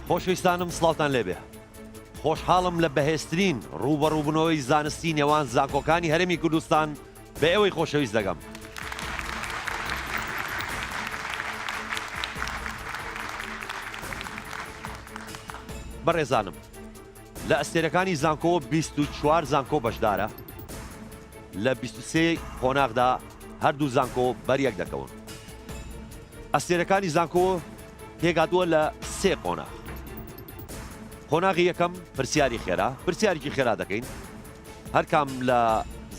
خۆشەویستانم سڵاوتان لێبێ. خۆشحاڵم لە بەهێزترین ڕوبەڕووبوونەوەی زانستی نێوان زانکۆکانی هەرێمی کوردستان بە ئێوەی خۆشەویست دەگەم. بەڕێزانم، لە ئەستێرەکانی زانکۆ 24 زانکۆ بەشدارە. لە 23 قۆناغدا هەردوو زانکۆ بەریەک دەکەون. ئەستێرەکانی زانکۆ تێگاتووە لە 3 قۆناغ. قۆناغی یەکەم پرسیاری خێرا، پرسیارێکی خێرا دەکەین. هەر کام لە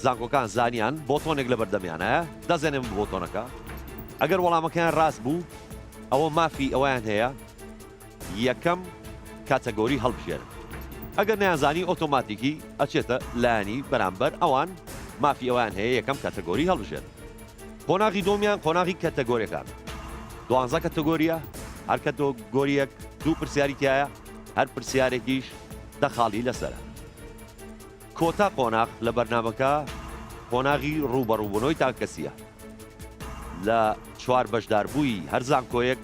زانکۆکان زانیان بۆتۆنێک لە بەردەمیان هەیە، دەزێنم بۆتۆنەکە. ئەگەر وەڵامەکەیان ڕاست بوو، ئەوە مافی ئەویان هەیە یەکەم کاتەگۆری هەڵبژێرن. ئەگەر نەیانزانی ئۆتۆماتیکی ئەچێتە لایەنی بەرامبەر ئەوان مافی ئەویان هەیە یەکەم کاتەگۆری هەڵبژێرن. قۆناغی دۆمیان قۆناغی کاتەگۆریەکان. 12 کاتەگۆریە، هەر کاتەگۆریەک 2 پرسیاری تایە، هەر پرسیارێکیش دەخاڵی لەسەرە. کۆتا قۆناغ لە بەرنامەکە قۆناغی ڕوبەڕووبوونەوەی تاکەسیە. لە 4 بەشداربووی هەر زانکۆیەک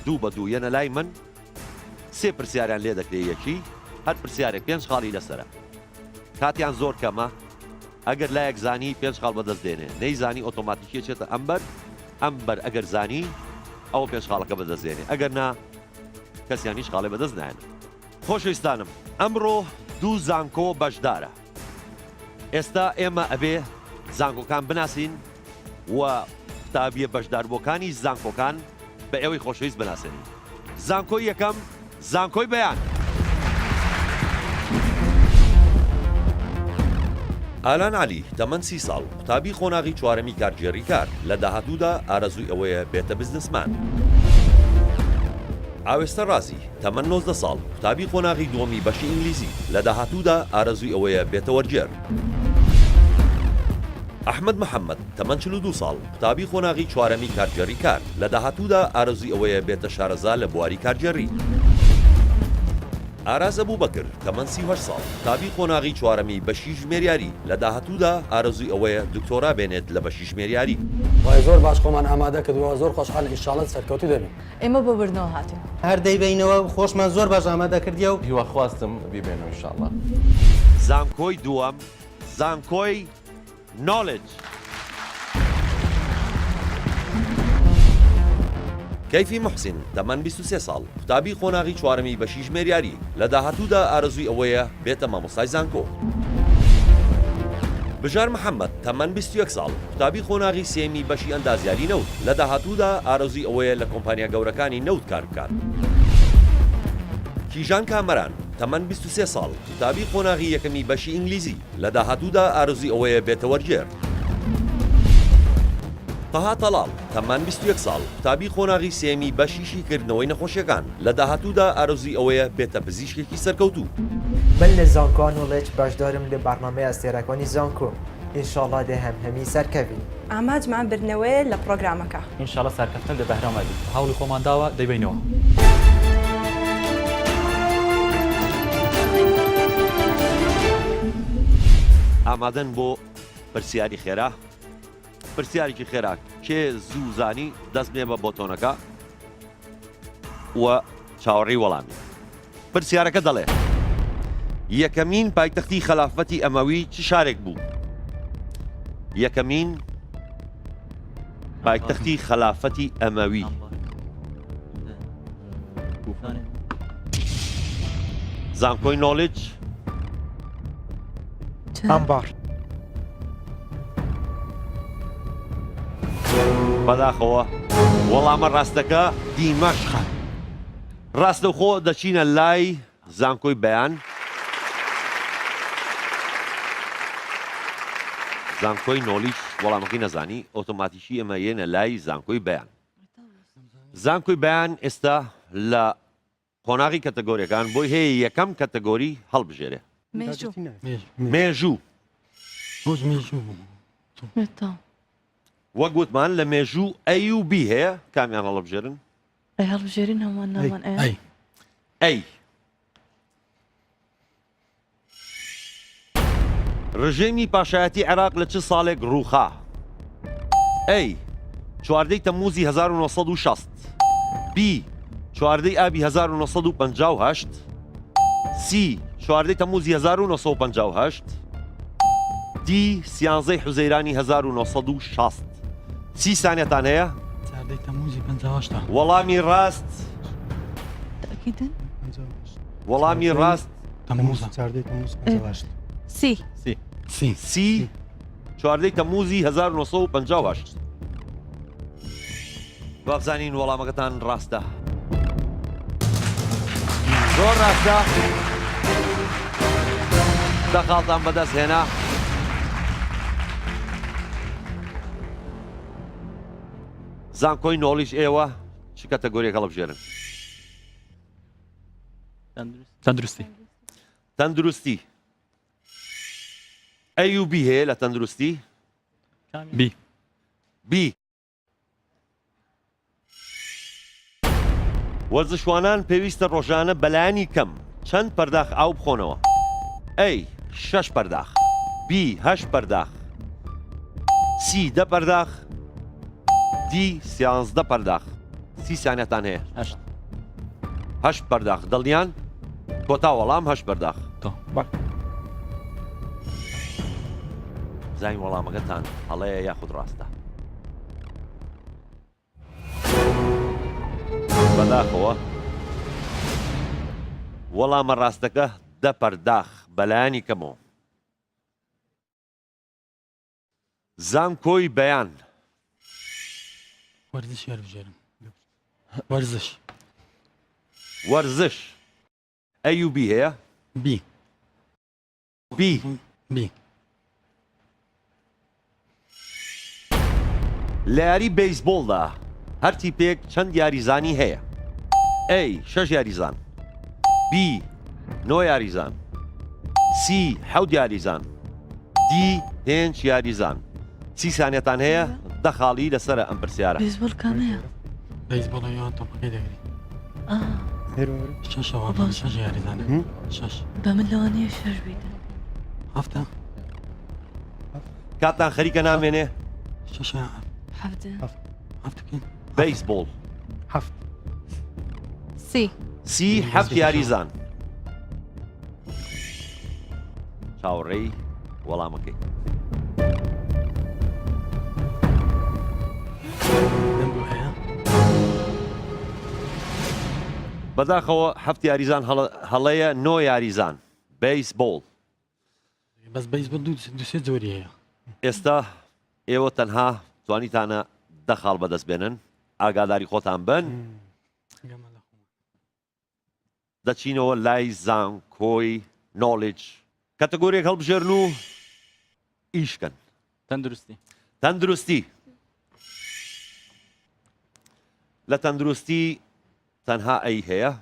2 بە 2 یەنە لای من 3 پرسیاریان لێ دەکرێت یەکی، هەر پرسیارێک 5 خاڵی لەسەرە. کاتیان زۆر کەمە، ئەگەر لایەک زانی 5 خاڵ بەدەست دێنێ، نەیزانی ئۆتۆماتیکیە چێتە ئەمبەر ئەگەر زانی ئەوە 5 خاڵەکە بەدەست دێنێ، ئەگەر نا کەسیانیش خاڵێ بەدەست نایەنێ. خۆشەویستانم، ئەمڕۆ 2 زانکۆ بەشدارە. ئێستا ئێمە ئەبێ زانکۆکان بناسین و قوتابیە بەشداربووەکانی زانکۆکان بە ئێوەی خۆشەویست بناسێنین. زانکۆی یەکەم، زانکۆی بەیان. ئالان عەلی تەمەن 30 ساڵ، قوتابی قۆناغی چوارەمی کارگێڕی کار. لە داهاتوودا ئارەزووی ئەوەیە بێتە بزنسمان. ئاوێستە ڕازی تەمەن 19 ساڵ، قوتابی قۆناغی دووەمی بەشی ئینگلیزی. لە داهاتوودا ئارەزووی ئەوەیە بێتە وەرگێر. ئەحمەد محەممەد تەمەن 42 ساڵ، قوتابی قۆناغی چوارەمی کارگێڕی کار. لە داهاتوودا ئارەزووی ئەوەیە بێتە شارەزا لە بواری کارگێڕی. ئاراز ئەبووبەکر تەمەن 38 ساڵ، قوتابی قۆناغی چوارەمی بەشی ژمێریاری. لە داهاتوودا ئارەزووی ئەوەیە دکتۆرا بێنێت لە بەشی ژمێریاری. وای زۆر باش خۆمان ئامادە کردووە، زۆر خۆشحال ئینشاڵڵا سەرکەوتوو دەبین. ئێمە بۆ بردنەوە هاتین. هەر دەیبینەوە خۆشمان زۆر باش ئامادە کردیە و هیوا خواستم بیبێنەوە ئینشاڵڵا. زانکۆی دووەم، زانکۆی نۆلیج. کەیفی محسین تەمەن 23 ساڵ، قوتابی قۆناغی چوارەمی بەشی ژمێریاری. لە داهاتوودا ئارەزووی ئەوەیە بێتە مامۆستای زانکۆ. بژار محەممەد تەمەن 21 ساڵ، قوتابی قۆناغی سێمی بەشی ئەندازیاری نەوت. لە داهاتوودا ئارەزووی ئەوەیە لە کۆمپانیا گەورەکانی نەوت کار بکات. کیژان کامەران تەمەن 23 ساڵ، قوتابی قۆناغی یەکەمی بەشی ئینگلیزی. لە داهاتوودا ئارەزووی ئەوەیە بێتە وەرگێر. تەها تەڵاڵ تەمەن 21 ساڵ، قوتابی قۆناغی سێمی بەشیشی کردنەوەی نەخۆشیەکان. لە داهاتوودا ئارەزووی ئەوەیە بێتە پزیشکێکی سەرکەوتوو. من لە زانکۆ نۆلیج بەشدارم لە بەرنامەی ئەستێرەکانی زانکۆ. ئینشاڵڵا دێ هەمی سەرکەوین. ئاماجمان بردنەوەی لە پرۆگرامەکە. ئینشاڵڵا سەرکەوتن لە بەهرامە بێت. هەوڵی خۆمان داوە دەیبینەوە. ئامادەن بۆ پرسیاری خێرا. پرسیارێکی خێرا کێ زوو زانی دەست بێ بە بۆتۆنەکە و چاوەڕێی وەڵامی. پرسیارەکە دەڵێ یەکەمین پایتەختی خەلافەتی ئەمەوی چ شارێک بوو؟ یەکەمین پایتەختی خەلافەتی ئەمەوی. زانکۆی نۆلیج. ئەمبار. بەداخەوە وەڵامە ڕاستەکە دیمەشقە. ڕاستەوخۆ دەچینە لای زانکۆی بەیان. زانکۆی نۆلیج وەڵامەکەی نەزانی، ئۆتۆماتیکی ئەمە یێنە لای زانکۆی بەیان. زانکۆی بەیان ئێستا لە قۆناغی کەتەگۆریەکان بۆی هەیە یەکەم کەتەگۆری هەڵبژێرێ. مێژوو. وەک گوتمان لە مێژوو ئەی و بی هەیە، کامیان هەڵبژێرن؟ ئەی هەڵبژێرین هەمان ناوان ئەی. ڕژێمی پاشایەتی عێراق لە چ ساڵێک ڕووخا؟ ئەی 14 تەمموزی 1960، بی چواردەی ئابی 1950 سی چواردەی تەموزی 1950 دی سیانزەی حوزەیرانی 1960 سی سانیەتان هەیە چاردەی تەموزی 58 وەڵامی ڕاست تأكيدا وەڵامی ڕاست تەموز چاردەی تەموز 58 سي سی سی چواردەی تەموزی 1950 بابزانین وەڵامەکەتان ڕاستە زۆر ڕاستە دەقاڵتان بەدەست هێنا زانکۆی نۆلیج ئێوە چ کەتەگۆریەکە هەڵبژێرن تەندروستی تەندروستی ئەی و بی هەیە لە تەندروستی بی بی وەرزشوانان پێویستە ڕۆژانە بەلایانی کەم چەند پەرداخ ئاو بخۆنەوە ئەی 6 پەرداخ بی 8 پەرداخ سی 10 پەرداخ دی 13 پەرداخ سی سانیەتان هەیە 8 پەرداخ دڵنیان کۆتا وەڵام 8 پەرداخ تۆ زای وەڵامەکەتان هەڵەیە یاخود ڕاستە بەداخەوە وەڵامە ڕاستەکە 10 پەرداخ بەلایانی کەمەوە زانکۆی بەیان وەرزش هەڵبژێرم وەرزش وەرزش ئەی و بی هەیە بی بی بی لە یاری بەیسبۆڵدا هەر تیپێک چەند یاریزانی هەیە ئەی 6 یاریزان بی 9 یاریزان سی 7 یاریزان دی 5 یاریزان سی سانیەتان هەیە دەخاڵی لەسرە ئەم پرسیارە بيسبول كامية بەیسبۆڵە یان تۆپەکەی دەگری شەشەوە بەڵام. شەش یاریزانە شەش بمن لوانية شش بيدن هەفتە کاتان خەریکە نامێنێ شەش حفدة هەفتەکەین بەیسبۆڵ هەفت سي سی 7 یاریزان چاوەڕێی وەڵامەکەی دەم بۆ هەیە بەداخەوە 7 یاریزان هەڵەیە 9 یاریزان بەیسبۆڵ بەس بەیسبۆڵ دووسێ جۆری هەیە ئێستا ئێوە تەنها توانیتانە دەخاڵ بەدەست بێنن ئاگاداری خۆتان بن دەچینەوە لای زانکۆی نۆلیج کەتەگۆریەک هەڵبژێرن و ئیشکەن تەندروستی تەندروستی لە تەندروستی تەنها ئەی هەیە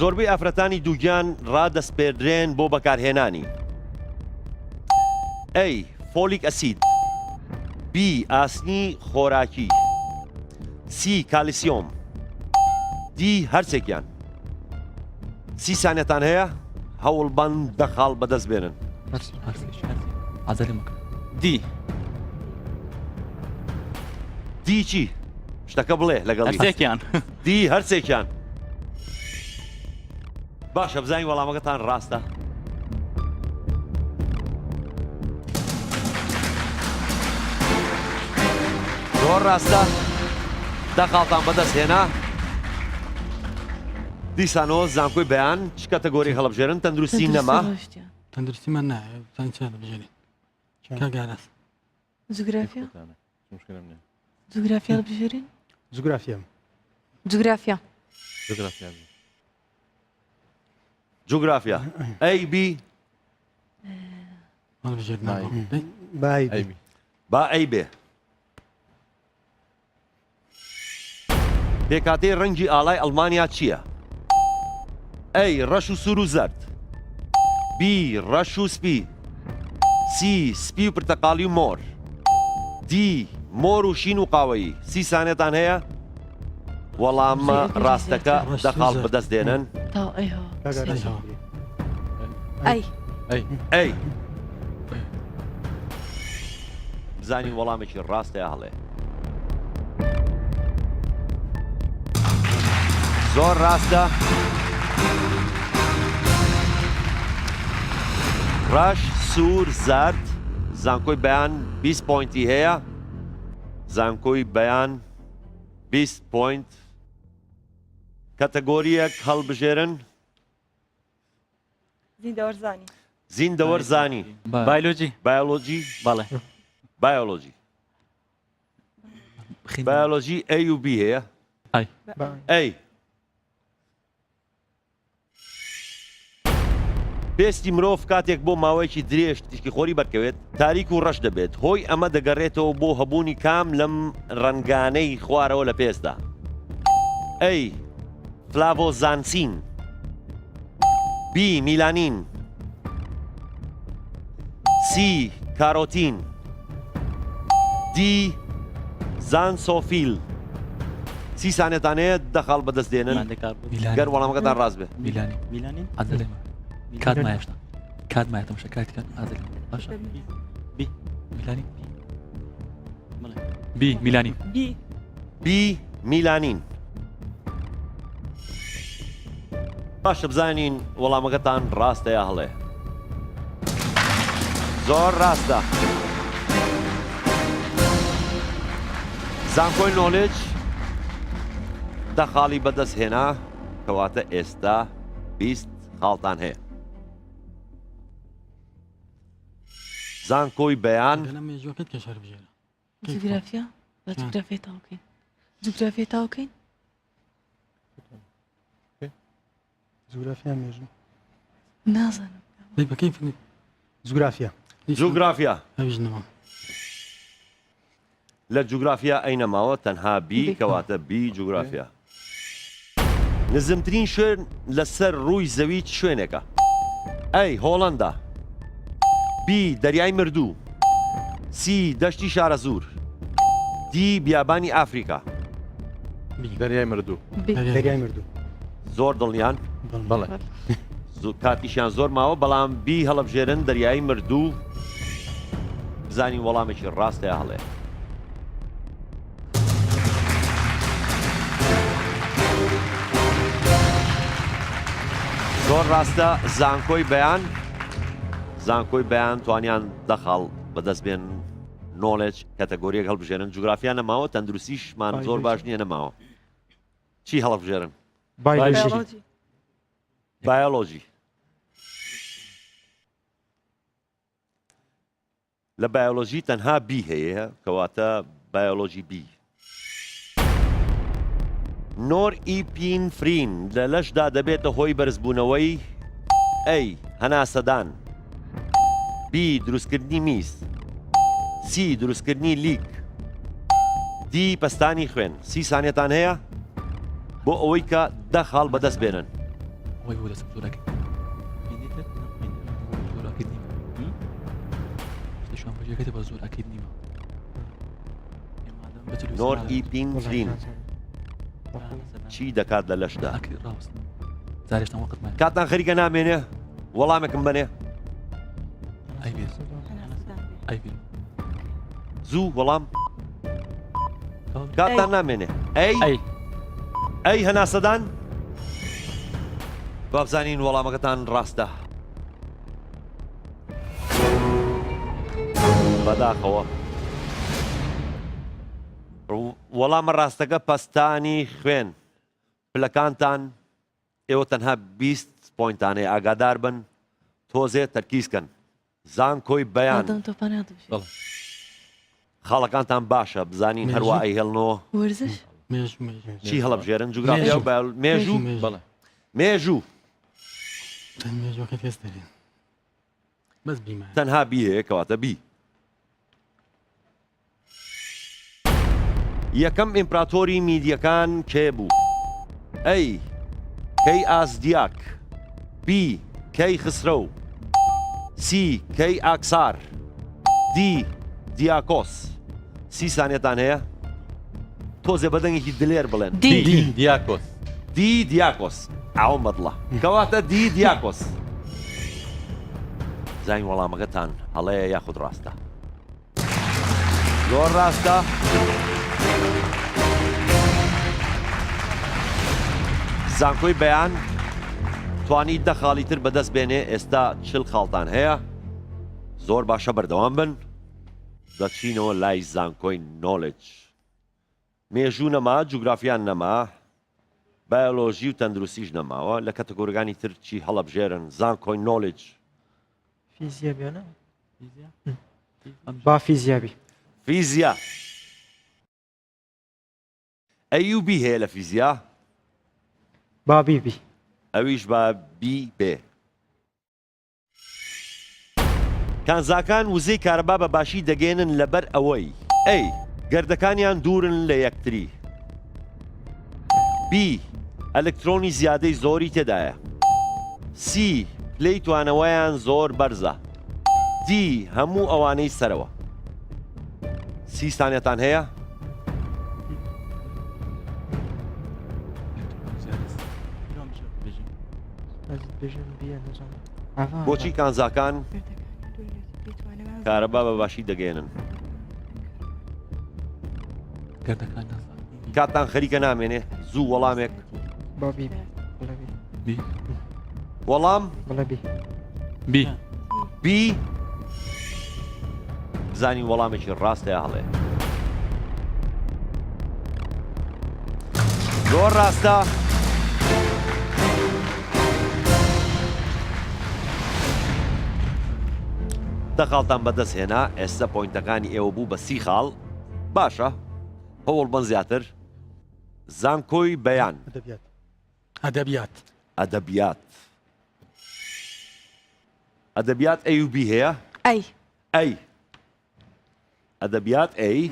زۆربەی ئافرەتانی دووگیان ڕادەسپێردرێن بۆ بەکارهێنانی ئەی فۆلیک ئەسید بی ئاسنی خۆراکی سی کالیسیۆم دی هەرچێکیان سی سانیەتان هەیە هەوڵبەند دەخاڵ بەدەست بێنن عزەلی مەکە دی دی چی شتەکە بڵێ لەگەڵ هەرسێکیان دی هەرچێکیان باشە بزانین وەڵامەکەتان ڕاستە زۆر ڕاستە دەخاڵتان بەدەست هێنا دیسانەوە زانکۆی بەیان چ کەتەگۆری هەڵبژێرن تەندروستی نەما تەندروستیمان نایە زان چا دەبژێری کاگاراس جغرافيا مشكلة منين جغرافيا البجيرين جوگرافیام جغرافيا جغرافيا جوگرافیا ئەی بی هەڵبژێر بای أيبي با ئەی بێ پێکاتەی ڕەنگی ئاڵای ئەڵمانیا چییە؟ ئەی ڕەش و سوور و زەرد بی ڕەش و سپی سی سپی و پرتەقاڵی و مۆر دی مۆر و شین و قاوەیی سی سانێتان هەیە وەڵامە ڕاستەکە دەخاڵ بەدەست دێنن تا ايها کاگاراس اي أي ئەی بزانین وەڵامێکی ڕاستەیە هەڵێ زۆر ڕاستە. ڕەش، سوور، زەرد. زانکۆی بەیان 20 پۆینتی هەیە. زانکۆی بەیان 20 پۆینت. کەتەگۆریەک هەڵبژێرن. زیندەوەرزانی. زیندەوەرزانی. بایۆلۆجی. بایۆلۆجی. بەڵێ. بایۆلۆجی. بایۆلۆجی A و B هەیە. ئەی. ئەی. پێستی مرۆڤ کاتێک بۆ ماوەیەکی درێژ تیشکی خۆری بەرکەوێت تاریک و ڕەش دەبێت. هۆی ئەمە دەگەڕێتەوە بۆ هەبوونی کام لەم ڕەنگانەی خوارەوە لە پێستا. ئەی. فلاڤۆزانسین. B. میلانین. C. کارۆتین. D. زانسۆفیل. 30 سانێتانەیە دەخاڵ بەدەست دێنن گەر وەڵامەکەتان ڕاست بێ. میلانی. میلانین. عەدەلێمە. کات مایەشتا. کات مایە تەماشا کاتیکەن عەدەلێمە. باشە. بی. میلانی. بڵێ. بی. میلانی. B. میلانین. باشە بزانین وەڵامەکەتان ڕاستە یا هەڵێ. زۆر ڕاستە. زانکۆی نۆلیج دەخاڵی بەدەست هێنا کەواتە ئێستا 20 خاڵتان هەیە. زانکۆی بەیان أنا ما يجوكت كشر بجينا جغرافیا با جغرافیا تاوکەین. جغرافیا تاوکەین. جوگرافیا مێژوو. نازانم. طيب كيف جوگرافیا. جوگرافیا. أبيش نما لە جوگرافیا ئەینەماوە تەنها بی کەواتە بی جوگرافیا. نزمترین شوێن لەسەر ڕووی زەوی چ شوێنێکە؟ ئەی هۆڵەندا. بی دەریای مردوو. سی دەشتی شارەزوور. دی بیابانی ئافریقا. دەریای مردوو. دەریای مردوو. زۆر دڵنیان بەڵێ. کاتیشیان زۆر ماوە بەڵام بی هەڵەبژێرن دەریای مردوو. بزانین وەڵامێکی ڕاستە هەڵێ. زۆر ڕاستە. زانکۆی بەیان. زانکۆی بەیان توانیان دەخاڵ بەدەست بێن نۆلیج کەتەگۆریەک هەڵبژێرن. جوگرافیا نەماوە تەندروستیشمان زۆر باش نییە نەماوە. چی هەڵبژێرن؟ بایۆلۆژی. بایۆلۆژی. لە بایۆلۆژی تەنها بی هەیە کەواتە بایۆلۆژی بی. نۆرئیپینفرین لە لەشدا دەبێتە هۆی بەرزبوونەوەی ئەی هەناسەدان. بی دروستکردنی میس. سی دروستکردنی لیک. دی پەستانی خوێن. 30 سانێتان هەیە بۆ ئەوەی کە دەخاڵ بەدەست بێنن. وای بۆ دەستم زۆراکە. زۆراکەت نیمە. شتێشان بەجێکەتە بە زۆراکەت نیمە. نۆرئیپینفرین چی دەکات لە لەشدا؟ ڕاست. زارێشتان وەقت مایە. کاتان خەریکە نامێنێ وەڵامێکم بنێ. ئەی بێ. ئەی بێ. زوو وەڵام کاتان نامێنێ. ئەی ئەی هەناسەدان. با بزانین وەڵامەکەتان ڕاستە. بەداخەوە وەڵامە ڕاستەکە پەستانی خوێن. پلەکانتان ئێوە تەنها 20 پۆینتانەیە ئاگادار بن تۆزێ تەرکیزکەن. زانکۆی بەیان. ئادەم تۆپانات بژێ. خاڵەکانتان باشە بزانین هەروە ئەی هێڵنەوە. وەرزش. مێژوو چی هەڵەبژێرن؟ جوگرافیا و مێژوو. بەڵێ. مێژوو مێژوەکەت هێز دەرێن بەس بیمە تەنها بی هەیە کەواتە بی. یەکەم ئیمپراتۆری میدیەکان کێ بوو؟ ئەی کەی ئازدیاک. بی کەی خسرۆ. سی کەی ئاکسار. دی دیاکۆس. 30 سانێتان هەیە تۆزێ بەدەنگێکی دلێر بڵێن. دی. دیاکۆس. دی دیاکۆس. ئاو مەدڵە کەواتە دی دیاکۆس. زانین وەڵامەکەتان هەڵەیە یاخود ڕاستە. زۆر ڕاستە. زانکۆی بەیان توانی 10 خاڵی تر بەدەست بێنێ ئێستا 40 خاڵتان هەیە زۆر باشە بەردەوام بن دەچینەوە لای زانکۆی نۆلیج مێژوو نەما جوگرافیان نەما بایۆلۆژی و تەندروستیش نەماوە لە کەتەگۆریەکانی تر چی هەڵەبژێرن زانکۆی نۆلیج فیزیا بیانە با فیزیابی فیزیا ئەیوبی هەیە لە فیزیا با بیبی ئەویش با بی بێ کانزاکان وزەی کارەبا بە باشی دەگەێنن لەبەر ئەوەی ئەی گەردەکانیان دوورن لە یەکتری بی ئەلکترۆنی زیادەی زۆری تێدایە سی پلەی توانەوەیان زۆر بەرزە دی هەموو ئەوانەی سەرەوە 30 ثانیەتان هەیە بۆچی کانزاکان کارەبا بە باشی دەگەێنن گەردەکان کاتتان خەریکە نامێنێ زوو وەڵامێک با بیبی بی وەڵام بڵێ بی بی بی بزانین وەڵامێکی ڕاستەیە هەڵێ زۆر ڕاستە دە خاڵتان بەدەست هێنا ئێستا پۆینتەکانی ئێوە بوو بە 30 خاڵ باشە هەوڵ بن زیاتر زانکۆی بەیان ئەدەبیات ئەدەبیات ئەدەبیات ئەدەبیات ئەیوبی هەیە ئەی ئەی ئەدەبیات ئەی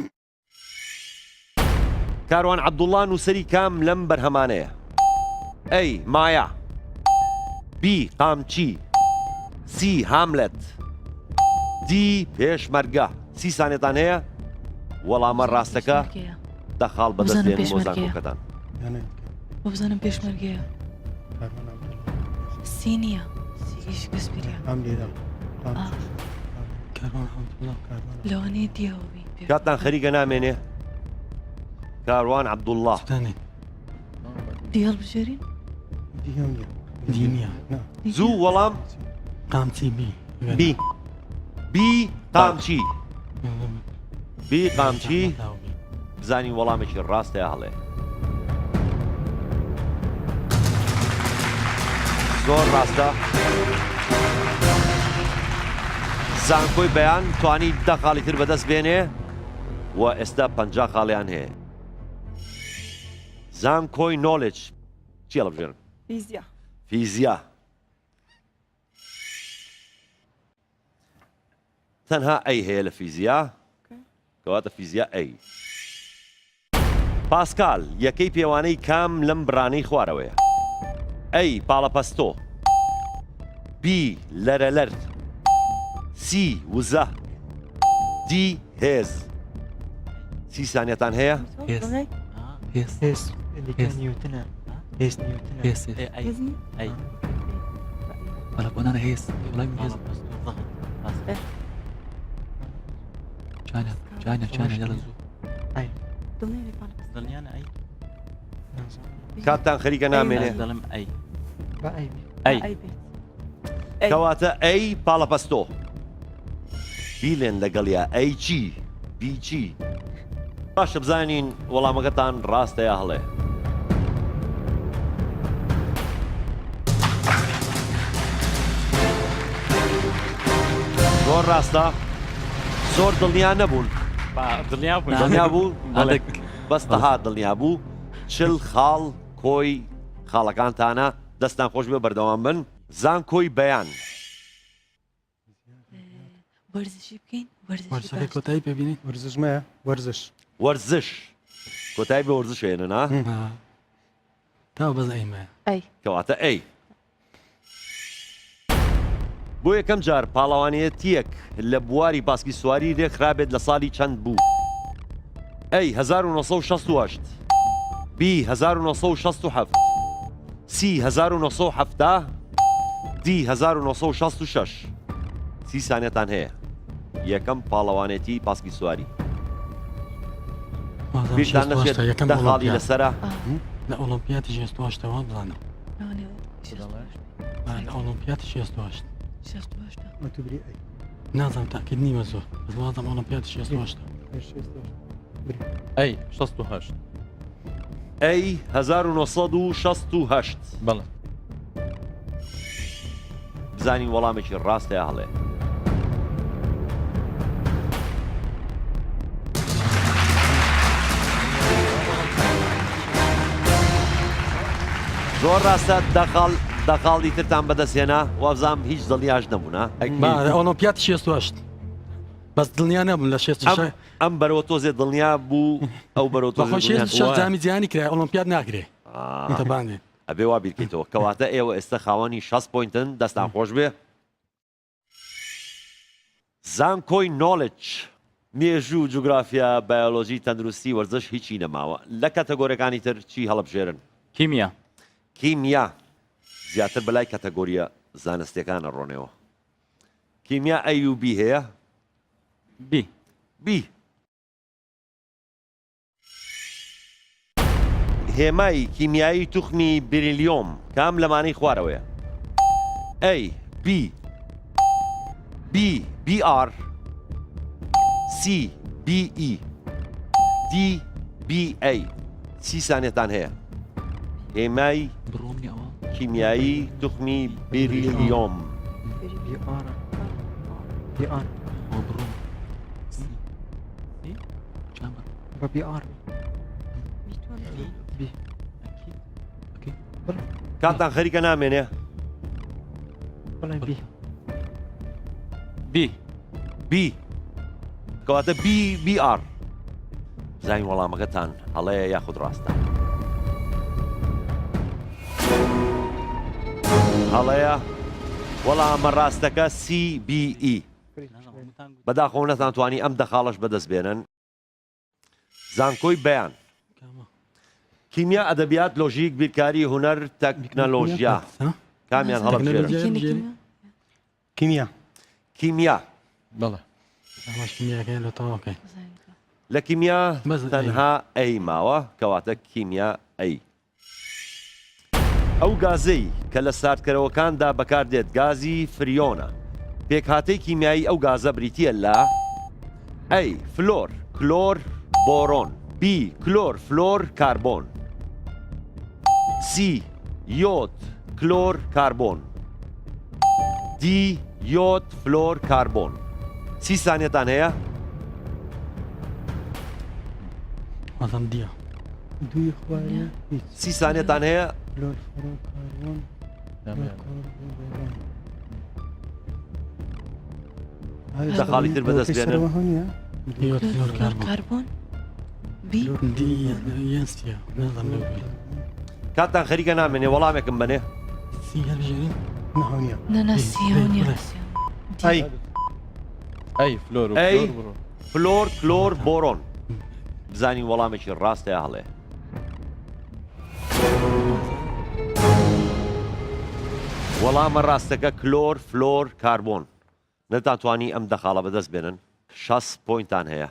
کاروان عەبدوڵڵا نووسەری کام لەم بەرهەمانەیە ئەی مایە بی قامچی سی هاملەت دی پێشمەرگە 30 ثانیەتان هەیە وەڵامە ڕاستەکە دە خاڵ بەدەست بزانم بێنن بۆ پێشمەرگەیە. زانکۆکەتان بۆ بزانم پێشمەرگەیە سی نییە سیش گەسپیرە ئەم لێدا کاروان حەمدوڵڵا لەوانەیە دیەوەبی کاتتان خەریکە نامێنێ کاروان عەبدوڵڵا دانێ دی هەڵبژێرین دیهەم دینیە زوو وەڵام قامچی بی بی بی قامچی بی قامچی بزانین وەڵامێکی ڕاستەیە هەڵێ زۆر ڕاستە زانکۆی بەیان توانی 10 خاڵی تر بەدەست بێنێ و ئێستا 50 خاڵیان هەیە زانکۆی نۆلیج چی هەڵبژێرن فیزیا فیزیا تەنها ئەی هەیە لە فیزیا کەواتە فیزیا ئەی پاسکال یەکەی پێوانەی کام لەم بڕانەی خوارەوەیە ئەی پاڵەپەستۆ بی لەرەلەر سی وزە دی هێز 30 ثانیەتان هەیە هێز هێز دیکە هێز. نیوتنە هێز نیوتنە هێز أي ولا بۆنانە هێز وڵای من هێز جانە یاڵە زوو ظليان أي کاتتان خەریکە نامێنێ ظلم أي با ئەیبی أي کەواتە ئەی پاڵەپەستۆ بیلێن لەگەڵیا ئەی چی بی چی باشە بزانین وەڵامەکەتان ڕاستەیە هەڵێ زۆر ڕاستە زۆر دڵنیا نەبوون دڵنیا بوو هەندێک بەستەها دڵنیا بوو 40 خاڵ کۆی خاڵەکانتانە دەستان خۆش بێ بەردەوام بن زانکۆی بەیان وەرزشی بکەین وەرزەکە کۆتایی پێبینی ورزشمەیە ورزش وەرزش کۆتایی بە وەرزش هێننا تا بەز ئەیمە ئەی کەواتە ئەی بۆ یەکەم جار پاڵەوانەتیەک لە بواری باسکی سواری لێکرابێت لە ساڵی چەند بوو ئەی 1968 بی 1967 سی 1970 دی 1966 30 ثانیەتان هەیە یەکەم پاڵەوانێتی پاسکی سواری بیرتان نەچێت یەکەم دە خاڵی لەسرە لە ئۆلۆمپیاتی 68ەوە بزانم لەوانێ لە ئۆلۆمپیاتی 68 68 ئۆتوبری ئەی نازانم تاکید نیمە زۆر بەزوازم ئۆلۆمپیاتی 68 ئەی 68 ئەی 1968 بەڵێ بزانین وەڵامێکی ڕاستە هەڵێ. زۆر ڕاستە دەخاڵی ترتان بەدەستێنا وابزانم هیچ دڵنیاش نەبوونا. ئۆلۆمپیاتی 68 بەس دڵنیا نەبوون لە 66 ئەم بەرەوە تۆزێ دڵنیا بوو ئەو بەرەوە بەخۆ جامی جیانی کرا ئۆلۆمپیاد ناکرێ تەبانێ ئەبێ وا بیرکەیتەوە کەواتە ئێوە ئێستا خاوەنی 60 پوینتن دەستان خۆش بێ. زانکۆی نۆلیج مێژوو جوگرافیا بایۆلۆژی تەندروستی وەرزش هیچی نەماوە. لە کاتەگۆریەکانی تر چی هەڵبژێرن؟ کیمیا کیمیا زیاتر بەلای کاتەگۆریە زانستیەکانە ڕۆنێەوە. کیمیا ئەی و بی هەیە؟ بی بی هێمای کیمیایی توخمی بریلیۆم کام لەمانەی خوارەوەیە؟ ئەی بی بی بی ئار سی بی ئی دی بی ئەی 30 سانیەتان هەیە. هێمای بڕۆمی ئەوە کیمیایی توخمی بریلیۆم ئەوە بڕۆم بە بی ئار کاتان خەریکە نامێنێ؟ بڵێ بی بی بی کەواتە بی ئار زانین وەڵامەکەتان هەڵەیە یاخود ڕاستە؟ هەڵەیە وەڵامە ڕاستەکە CBE بەداخەوە نەتانتوانی ئەم دەخاڵش بەدەست بێنن. زانکۆی بەیان کیمیا ئەدەبیات لۆژیک بیرکاری هونەر تەکنەلۆژیا کامیان هەڵبژێرن؟ کیمیا کیمیا بەڵێ ئەماش کیمیاکەیان لە تەواوکەین لە کیمیا بەس تەنها ئەی ماوە کەواتە کیمیا ئەی. ئەو گازەی کە لە ساردکەرەوەکاندا بەکاردێت گازی فریۆنە. پێکهاتەی کیمیایی ئەو گازە بریتیە لە ئەی فلۆر کلۆر بۆرۆن بی کلۆر فلۆر کاربۆن سی یۆد کلۆر کاربۆن دی یۆد فلۆر کاربۆن. 30 سانیەتان هەیە؟ وەزم دیە دوی خوارە هیچ 30 سانیەتان هەیە؟ لۆر فڕۆ کاربۆن دەخاڵی تر بەدەست بێنن. کاربۆن بی یەنسیە نازانم لەو بی کاتان خەریکە نامێنێ وەڵامێکم بنێ؟ سی هەڵبژێرین نەهۆنیە نەنا سیۆنی ئەی ئەی فلۆر و ئەی فلۆر بڕۆ فلۆر کلۆر بۆرۆن بزانین وەڵامێکی ڕاستەیە هەڵێ. وەڵامە ڕاستەکە کلۆر فلۆر کاربۆن نەتانتوانی ئەم دەخاڵە بەدەست بێنن. 60 پوینتان هەیە.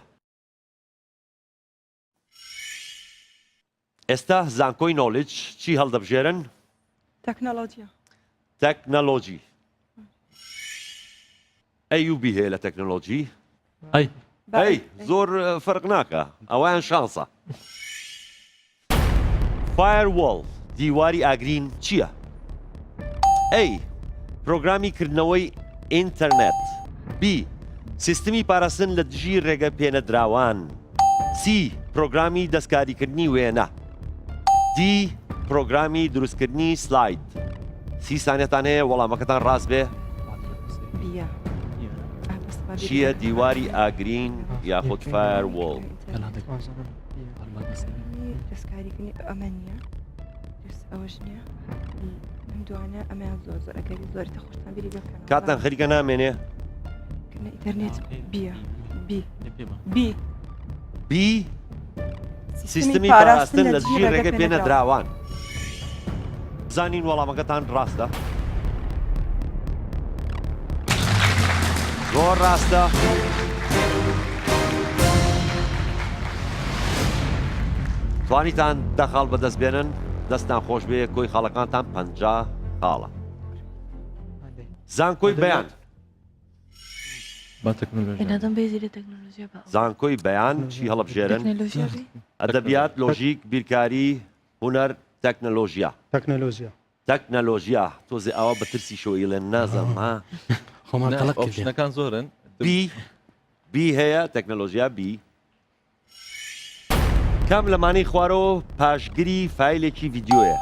ئێستا زانکۆی نۆلیج چی هەڵدەبژێرن؟ تەکنەلۆجیا تەکنەلۆجی ئەی و بی هەیە لە تەکنەلۆجی؟ ئەی ئەی زۆر فەرق ناکە ئەویان شانسە. فایروۆڵ دیواری ئاگرین چییە؟ ئەی پرۆگرامی کردنەوەی ئینتەرنێت بی سیستمی پاراستن لە دژی ڕێگە پێنەدراوان سی پرۆگرامی دەستکاریکردنی وێنە دی پرۆگرامی دروستکردنی سلاید. 30 سانیەتان هەیە وەڵامەکەتان ڕاست بێ؟ بیە چییە دیواری ئاگرین یاخود فایروۆڵ؟ دەستکاریکردنی ئەمە نییە ئەوەش نییە ئەم دوانە ئەمەیان زۆر زۆر ئەگەری زۆری تەخۆشتان بیری بکەن کاتان خەریکە نامێنێ؟ ئینتەرنێت بیە بی بی بی سیستمی پاراستن لە دژی ڕێگە پێنەدراوان. زانین وەڵامەکەتان ڕاستە؟ زۆر ڕاستە. توانیتان دەخاڵ بەدەست بێنن؟ دەستان خۆش بێ کۆی خاڵەکانتان 50 خاڵە زانکۆی بەیان با تەکنۆلۆژیا بنادم بيزيد التكنولوجيا بقى زانکۆی بەیان چی هەڵبژێرن تكنولوجيا بي ئەدەبیات لۆژیک بیرکاری هونەر تەکنەلۆژیا تەکنەلۆژیا تەکنەلۆژیا تۆزێ ئەوە بە ترسی شۆی لە نازەم ها خۆمان تەڵک کردی ئۆپشنەکان زۆرن بی هەیە تەکنەلۆژیا بی کام لەمانەی خوارەوە پاشگیری فایلێکی ڤیددیۆیە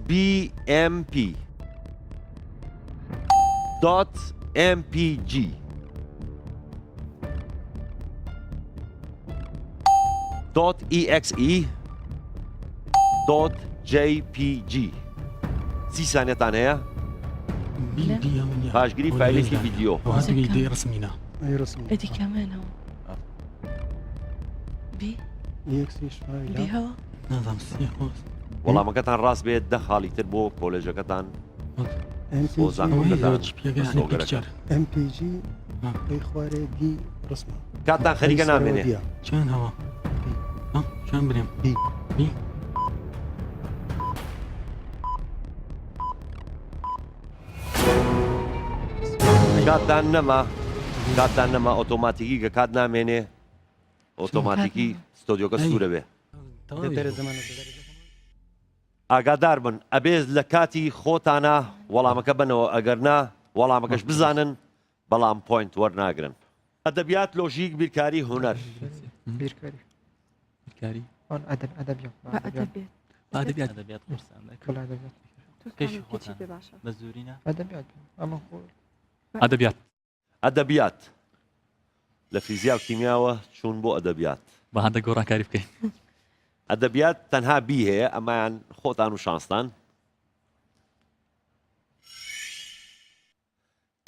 .bmp .mpg .exe .jpg 30 ثانیەتان هەیە بي پاشگیری فایلێکی ڤیددیۆ وهذا بيدي رسمينا ئەی ڕسمی ادي كمان هو بي یەکسیش بي فایلە هوا نظام سياق وەڵامەکەتان ڕاست بێت 10 خاڵی تر بۆ کۆلێژەکەتان بۆ زانکۆکەتان بيكتشر MPG ئەی خوارێ دی ڕسمە کاتتان خەریکە نامێنێ كان هوا ها كان بريم بي بي کاتتان نەما ئۆتۆماتیکی کە کات نامێنێ ئۆتۆماتیکی ستۆدیۆکە سوورە بێ دەرە زمانە ئاگادار بن ئەبێز لە کاتی خۆتانە وەڵامەکە بنەوە ئەگەر نا وەڵامەکەش بزانن بەڵام پۆینت وەرناگرن ئەدەبیات لۆژیک بیرکاری هونەر بیرکاری بیرکاری آن ئەدەبیات بەئەدەبێت ئادەبیات ئەدەبیات قورسان کەڵ ئەدەبیات کەشی کێشی خۆتان پێ باشە بە زۆرینە ئەدەبیات ئەمە خۆ ئادەبیات ئەدەبیات لە فیزیا و کیمیاوە چوون بۆ ئەدەبیات بە هەندە گۆڕانکاری بکەین ئەدەبیات تەنها بی هەیە ئەمایان خۆتان و شانستان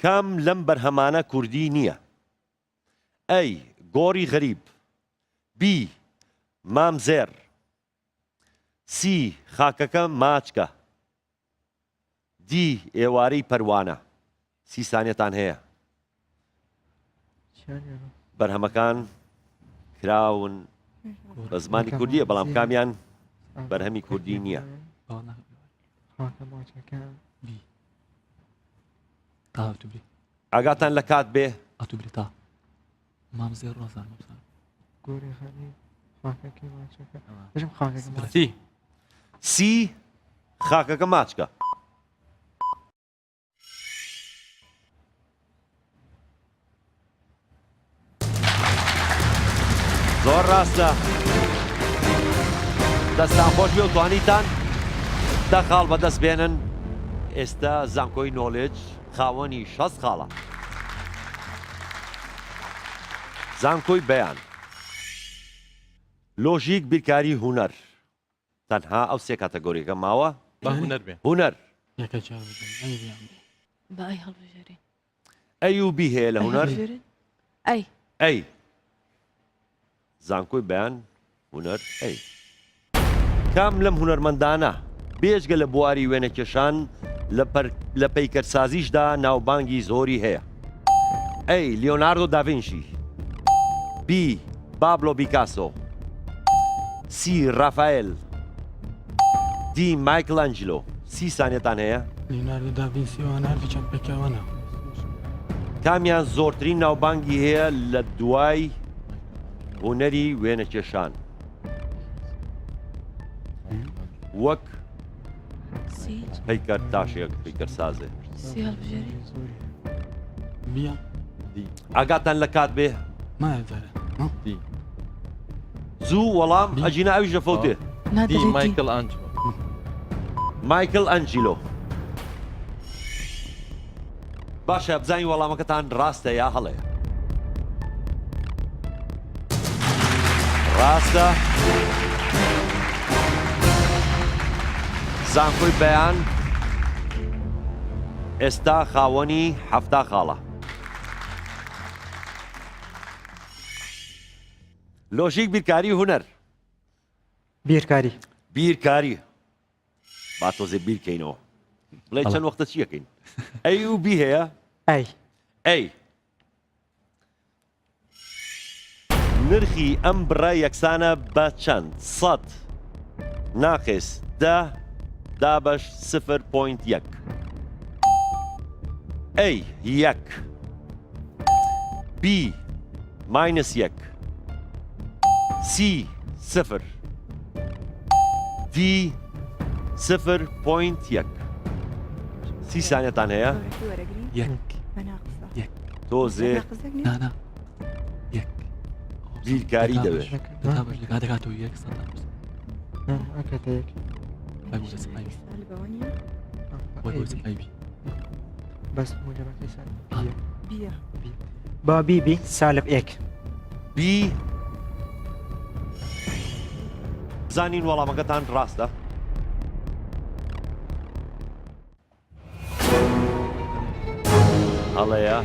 کام لەم بەرهەمانە کوردی نییە ئەی گۆڕی غەریب بی مامزێر سی خاکەکە ماچکە دی ئێوارەی پەروانە 30 ثانیەتان هەیە بەرهەمەکان کراون بە زمانی کوردیە بەڵام کامیان بەرهەمی کوردی نییە بی تا ئەتوبری ئاگاتان لە کات بێ ئەتوبری تا مامزێر ڕۆزان مەبزان گۆری خەری خاکەکەی ماچەکە بژم خاکەکە ماچ برسی سی خاکەکە ماچکە زۆر ڕاستە دەستان خۆش بێ و توانیتان دە خاڵ بەدەست بێنن ئێستا زانکۆی نۆلیج خاوەنی 60 خاڵە زانکۆی بەیان لۆژیک بیرکاری هونەر تەنها ئەو سێ کاتەگۆریەکە ماوە با هونەر بێ هونەر ياك جاوب اي بيعمل بأي هالبجرين ئەی و بی هەیە لە هونەر أي ئەی زانکۆی بەیان هونەر ئەی کام لەم هونەرمەندانە بێژگە لە بواری وێنەکێشان لە پەیکەرسازیشدا ناوبانگی زۆری هەیە ئەی لیۆناردۆ داڤینشی بی پابلۆ پیکاسۆ سی ڕافایل دی مایکل ئەنجلۆ 30 ثانیەتان هەیە ليوناردو دافنسي وانا عارف كم بكا وانا کامیان زۆرترین ناوبانگی هەیە لە دوای هونەری وێنەکێشان وەک سي پەیکەر تاشێک پەیکەرسازێ سي هالبجرين بيا ئاگاتان لە کات بێ ما يزال ها زوو وەڵام ئەجینا ئەویش دەفەوتێ نادر دی ريتي مایکل ئانجلۆ مایکل ئەنجلۆ باشە بزانین وەڵامەکەتان ڕاستە یا هەڵەیە ڕاستە زانکۆی بەیان ئێستا خاوەنی 70 خاڵە لۆژیک بیرکاری هونەر بیرکاری بیرکاری با تۆزێ بیرکەینەوە بڵێ چەند وەختە چیەکەین ئەی و بی هەیە ئەی ئەی نرخی ئەم بڕە یەکسانە بە چەند 100 ناقص 10 دابش 0.1 A 1 B minus 1 C 0 D 0.1 30 ثانيتان هەیە زۆرەکی وەرەگرین یەک بەناقسە تۆزێ ناقسەك نییە؟ نا یەک بیرکاری دەوێت تا باش لەگا دەکاتەوە یەک سەد ئەکەتەیەک سالبەوە نییە؟ ئەیبی بەس مجرەکەی بیە با بیبی سالب ئێک B زانین وەڵامەکەتان ڕاستە هەڵەیە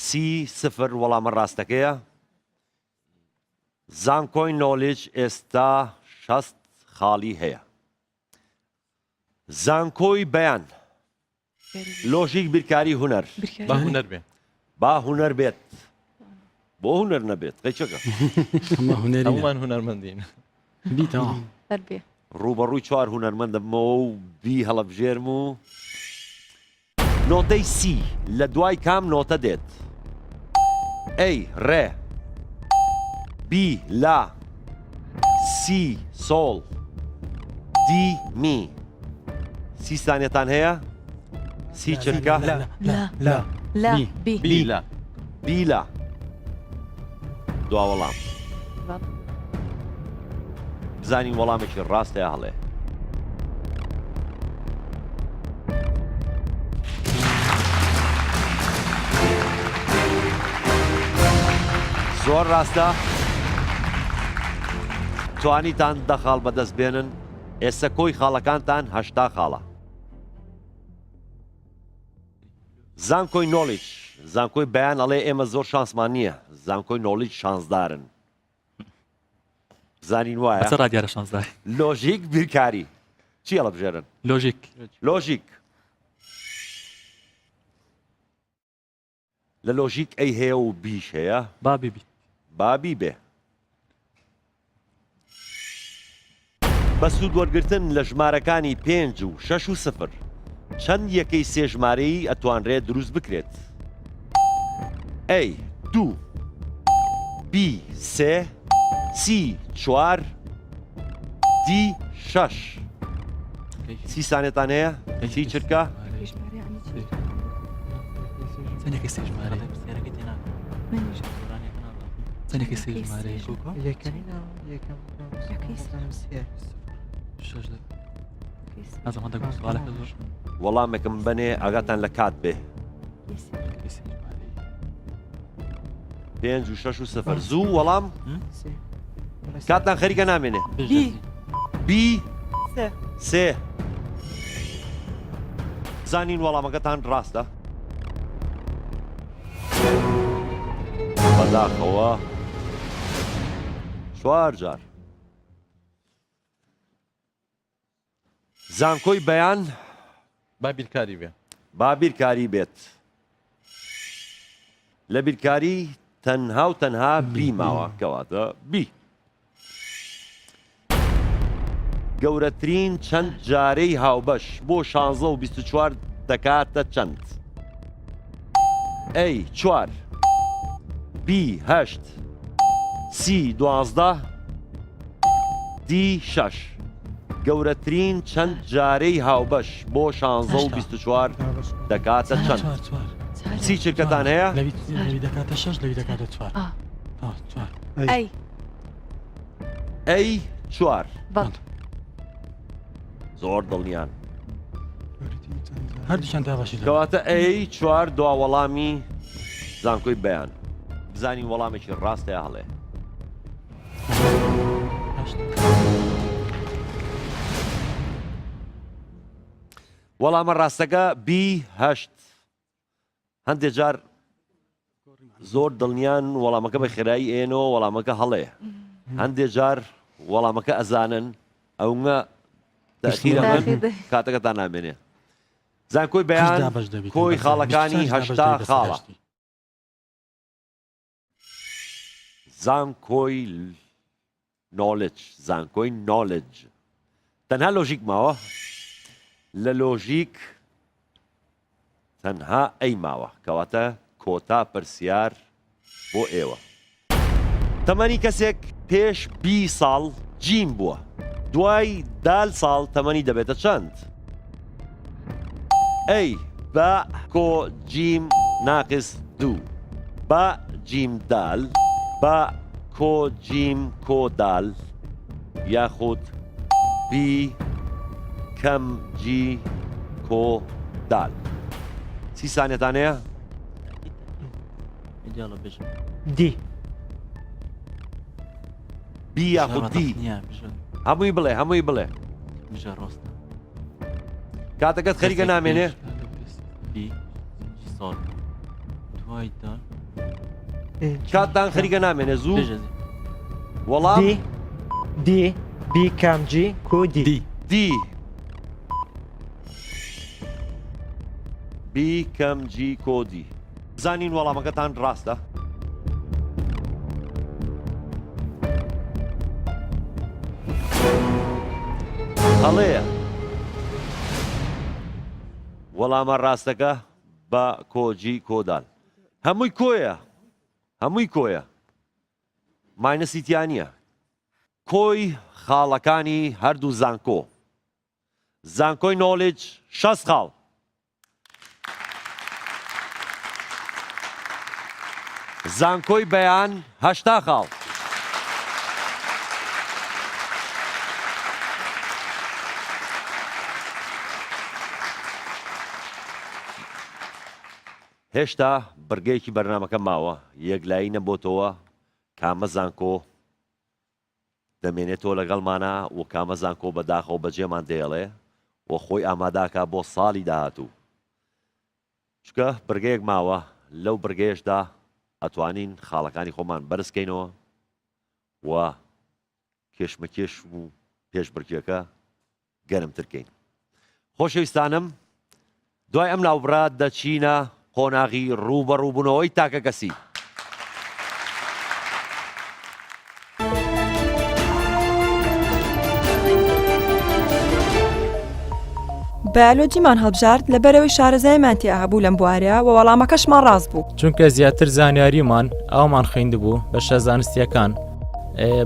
سی سفر وەڵامە ڕاستەکەیە زانکۆی نۆلیج ئێستا 60 خاڵی هەیە زانکۆی بەیان لۆژیک بیرکاری هونەر با هوەر بێ با هونەر بێت بۆ هونەر نەبێت قەیچەکە ئەمە هونەری هەمومان هوەرمەندین بیتەوە هەربێ ڕوبەڕووی چوار هونەرمەندەمەوە و بی هەڵەبژێرم و نۆتەی سی لە دوای کام نۆتە دێت ئەی ڕێ بی لا سی سۆڵ دی می سی ثانیەتان هەیە سی چرکە لا بی بیلا بیلا دوا وەڵام بزانین وەڵامێکی ڕاستەیە هەڵێ زۆر ڕاستە توانیتان دە خاڵ بەدەست بێنن ئێستا کۆی خاڵەکانتان 80 خاڵە زانکۆی نۆلیج زانکۆی بەیان ئەڵێ ئێمە زۆر شانسمان نییە زانکۆی نۆلیج شانسدارن زانین وایە چە ڕادیارە شانزداری لۆژیک بیرکاری چی هەڵەبژێرن لۆژیک لۆژیک لە لۆژیک ئەی هەیە و بیش هەیە با بیبی بابی بێ بە سوود وەرگرتن لە ژمارەکانی 5 و 6 و 0 چەند یەکەی سێ ژمارەی ئەتوانرێت دروست بکرێت A 2 B 3 C 4 D 6 سی ثانیەتان هەیە سی چرکە ژمارە یعنی چی؟ چەندێکی سێ ژمارە منیش چەندێکی سێ ژمارە یەکەمی یەکەم یەکەی سێ. شش نازم هەندێک سوالەکە زۆر وەڵامێکم بنێ ئاگاتان لە کات بێ 5 و 6 و 0 زوو وەڵام کاتان خەریکە نامێنێ بی سێ زانین وەڵامەکەتان ڕاستە بەداخەوە 4 جار زانکۆی بەیان با بیرکاری بێ با بیرکاری بێت لە بیرکاری تەنها و تەنها بی ماوە کەواتە بی گەورەترین چەند جارەی هاوبەش بۆ 16 و 24 دەکاتە چەند ئەی 4 بی 8 سی 12 دی 6 گەورەترین چەند جارەی هاوبەش بۆ 16 و 24 دەکاتە چەند سی چرکەتان هەیە لەوی دەکاتە 6 لەوی دەکاتە 4 ئەی ئەی 4 بەڵ زۆر دڵنیان هەردووشان دابەشی کەواتە ئەی 4 دوا وەڵامی زانکۆی بەیان بزانین وەڵامێکی ڕاستەیە هەڵێ وەڵامە ڕاستەکە B8 هەندێک جار زۆر دڵنیان وەڵامەکە بە خێرایی ئێنەوە وەڵامەکە هەڵەیە هەندێک جار وەڵامەکە ئەزانن ئەوە تەخیرەمەن کاتەکەتان نامێنێ زانکۆی بەیان کۆی خاڵەکانی 80 خاڵە زانکۆی نۆلیج زانکۆی نۆلیج تەنها لۆژیک ماوە لە لۆژیک تەنها ئەی ماوە کەواتە کۆتا پرسیار بۆ ئێوە تەمەنی کەسێک پێش 20 ساڵ جیم بووە دوای دال ساڵ تەمەنی دەبێتە چەند ئەی بە کۆ جیم ناقص 2 بە جیم دال بە کۆ جیم کۆ دال یاخود بی کەم جی کۆ دال 30 سانیەتانەیە ئیدیاڵە بێژم دی بی یاخود دی هەمووی بڵێ بژە ڕۆستە کاتەکەت خەریکە نامێنێ بی ساڵ دوای دال کاتتان خەریکە نامێنێ زوو وەڵام دی بی کەم جی کۆ دی دی بی کەم جی کۆ دی زانین وەڵامەکەتان ڕاستە هەڵەیە وەڵامە ڕاستەکە بە کۆجی کۆدال هەمووی کۆیە ماینەسی تیانە کۆی خاڵەکانی هەردوو زانکۆ زانکۆی نۆلیج 60 خاڵ زانکۆی بەیان 80 خاڵ هێشتا بەرگەیەکی بەرنامەکە ماوە یەکلایی نەبۆتەوە کامە زانکۆ دەمێنێتەوە لەگەڵمانە و کامە زانکۆ بەداخەوە بەجێمان دێڵێ و خۆی ئاماداکە بۆ ساڵی داهاتوو چکە بەرگەیەک ماوە لەو بەرگەیەشدا ئەتوانین خاڵەکانی خۆمان بەرزکەینەوە و کێشمەکێش و پێشبڕکێکە گەرمترکەین خۆشەویستانم دوای ئەم ناوبرا دەچینە قۆناغی ڕوبەڕووبوونەوەی تاکە کەسی بەیالۆجیمان هەڵبژارد لەبەرەوەی شارەزایمان تێ هەبوو لەم بوارەیە و وەڵامەکەشمان ڕاست بوو چونکە زیاتر زانیاریمان ئەومان خوێندبوو بە شە زانستیەکان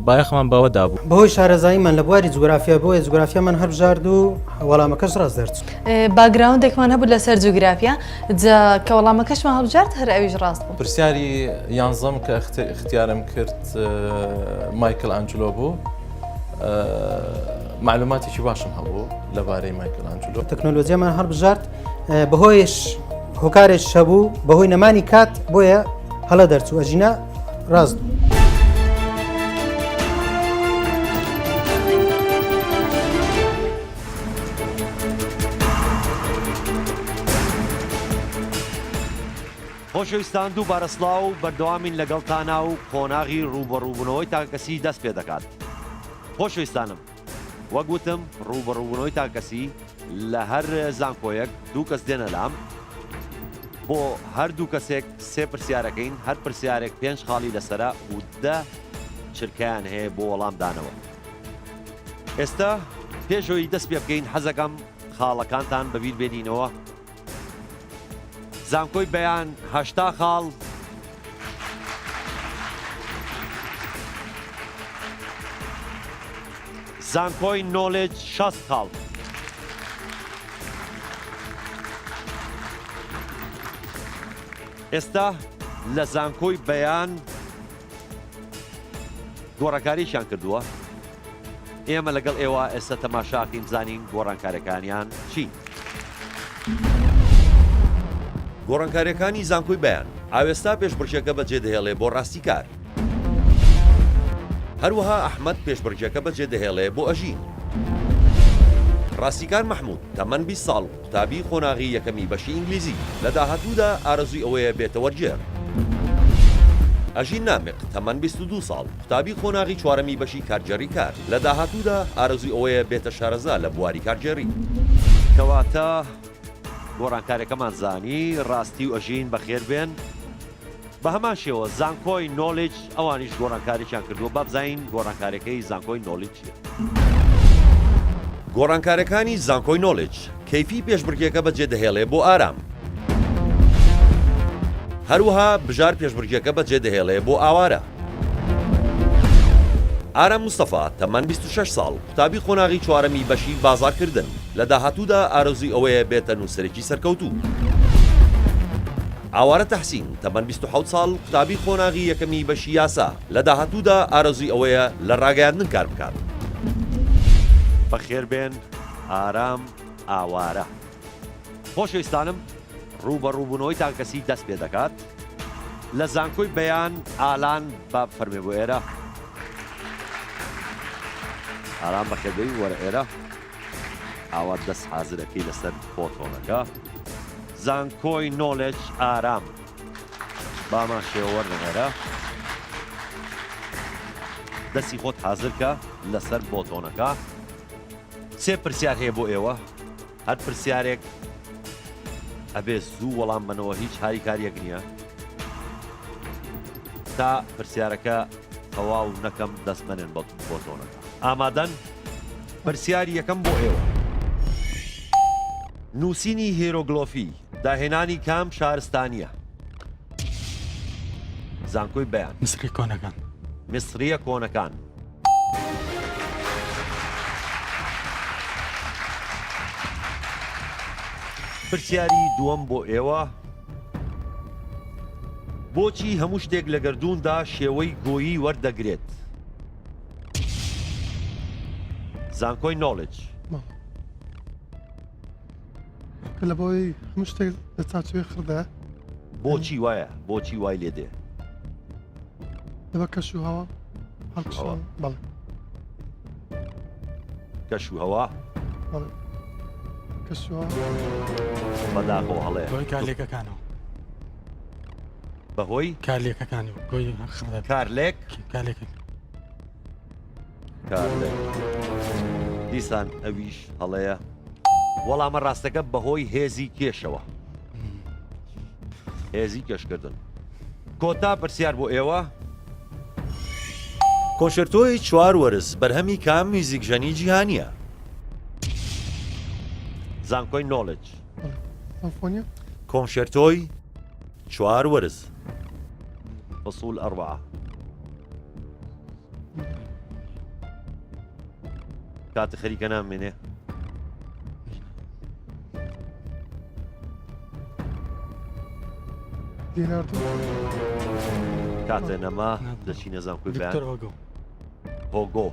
بایەخمان بەوەدا بوو بەهۆی شارەزاییمان لە بواری جوگرافیا بۆیە جوگرافیامان هەڵبژارد و وەڵامەکەش ڕاست دەرچوو باگراوندێکمان هەبوو لەسەر جوگرافیا کە وەڵامەکەشمان هەڵبژارد هەر ئەویش ڕاست بوو پرسیاری یانزەم کە اختیارم کرد مایکل ئانجلۆ بوو معلوماتێکی باشم هەبوو لەبارەی مایکل ئانجلۆ تەکنۆلۆژیامان هەڵبژارد بەهۆیش هۆکارێک هەبوو بەهۆی نەمانی کات بۆیە هەڵە دەرچوو ئەژینە ڕاست بوو خۆشەویستان دووبارە سڵاو و بەردەوامین لەگەڵتانە و قۆناغی ڕوبەڕووبوونەوەی تاکەسی دەست پێ دەکات خۆشەویستانم وەک گوتم ڕوبەڕووبوونەوەی تاکەسی لە هەر زانکۆیەک دوو کەس دێنە لام بۆ هەردوو کەسێک سێ پرسیارەکەین هەر پرسیارێک 5 خاڵی لەسرە و 10 چرکیان هەیە بۆ وەڵامدانەوە ئێستا پێشەوەی دەست پێ بکەین حەزەکەم خاڵەکانتان بەبیر بێنینەوە زانکۆی بەیان 80 خاڵ زانکۆی نۆلیج 60 خاڵ ئێستا لە زانکۆی بەیان گۆڕانکاریشیان کردووە ئێمە لەگەڵ ئێوە ئێستا تەماشاکەین بزانین گۆڕانکاریەکانیان چی گۆڕانکاریەکانی زانکۆی بەیان ئاوێستا پێشبڕکێکە بەجێ دەهێڵێ بۆ ڕاستی کار هەروەها ئەحمەد پێشبڕکێکە بەجێ دەهێڵێ بۆ ئەژین ڕاستیکار مەحموود تەمەن 20 ساڵ و قوتابی قۆناغی یەکەمی بەشی ئینگلیزی لە داهاتوودا ئارەزووی ئەوەیە بێتە وەرجێر ئەژین نامق تەمەن 22 ساڵ قوتابی قۆناغی چوارەمی بەشی کارجێڕی کار لە داهاتوودا ئارەزووی ئەوەیە بێتە شارەزا لە بواری کارجێڕی کەواتە گۆڕانکارەکەمان زانی ڕاستی و ئەژین بەخێر بێن بە هەمان شێوە زانکۆی نۆلیج ئەوانیش گۆڕانکاریان کردووە با بزانین گۆڕانکاریەکەی زانکۆی نۆلیج چیە. گۆڕانکاریەکانی زانکۆی نۆلیج کەیفی پێشبڕکێکە بەجێدەهێڵێ بۆ ئارام. هەروەها بژار پێشبڕکێکە بەجێدەهێڵێ بۆ ئاوارە. ئارام مستەفا تەمان 26 ساڵ قوتابی قۆناغی چوارەمی بەشی بازارکردن لە داهاتوودا ئارەزوی ئەوەیە بێتە نووسەرێکی سەرکەوتوو. ئاوارە تەحسین تەمان 27 ساڵ قوتابی قۆناغی یەکەمی بەشی یاسا لە داهاتوودا ئارەزوی ئەوەیە لە ڕاگەیاندن کار بکات. بەخێر بێن ئارام ئاوارە. خۆشەویستانم ڕوبەڕووبوونەوەیتان کەسی دەست پێ دەکات لە زانکۆی بەیان ئالان با فەرمێ بۆ ئێرە. ئارام بەخێربێی وەرە ئێرە ئاوا دەست حازرەکەی لەسەر فۆتۆنەکە. زانکۆی نۆلیج ئارام بامان شێوە وەرنە ئێرە دەستی خۆت حازرکە لەسەر بۆتۆنەکە. سێ پرسیار هەیە بۆ ئێوە، هەر پرسیارێک ئەبێ زوو وەڵام بنەوە، هیچ هاری کاریەک نییە تا پرسیارەکە تەواو نەکەم دەستمەنێن بە بۆتۆنەکە. ئامادەن؟ پرسیاری یەکەم بۆ ئێوە. نووسینی هێرۆگلۆفی داهێنانی کام شارستانیە؟ زانکۆی بەیان. مسری کۆنەکان. میسریە کۆنەکان. پرسیاری دووەم بۆ ئێوە. بۆچی هەموو شتێک لە گەردووندا شێوەی گۆیی وەردەگرێت؟ زانکۆی نۆلیج. لە بۆی هەموو شتێک لە چاچوێ خڕدا. بۆچی وایە؟ بۆچی وای لێ دێ؟ لەبە کەش و هەوا هەڵکشەوە. بەڵێ کەش و هەوا. بەڵێ کەش و هەوا بەداخەوە هەڵەیە. بۆی کارلێکەکانەوە. بەهۆی کارلێکەکانی گۆی خڕدا. کارلێک. کارلێک. کارلێک. دیسان ئەویش هەڵەیە. وەڵامە ڕاستەکە بەهۆی هێزی کێشەوە. هێزی کێشکردن. کۆتا پرسیار بۆ ئێوە. کۆنشێرتۆی چوار وەرز بەرهەمی کام میوزیکژەنی جیهانیە؟ زانکۆی نۆلیج. سەمفۆنیا. کۆنشێرتۆی چوار وەرز فصول ئەربعە. کاتە خەریکە نامێنێ. کاتە نەما دەچینە زانکۆی بەیان. هۆگۆ.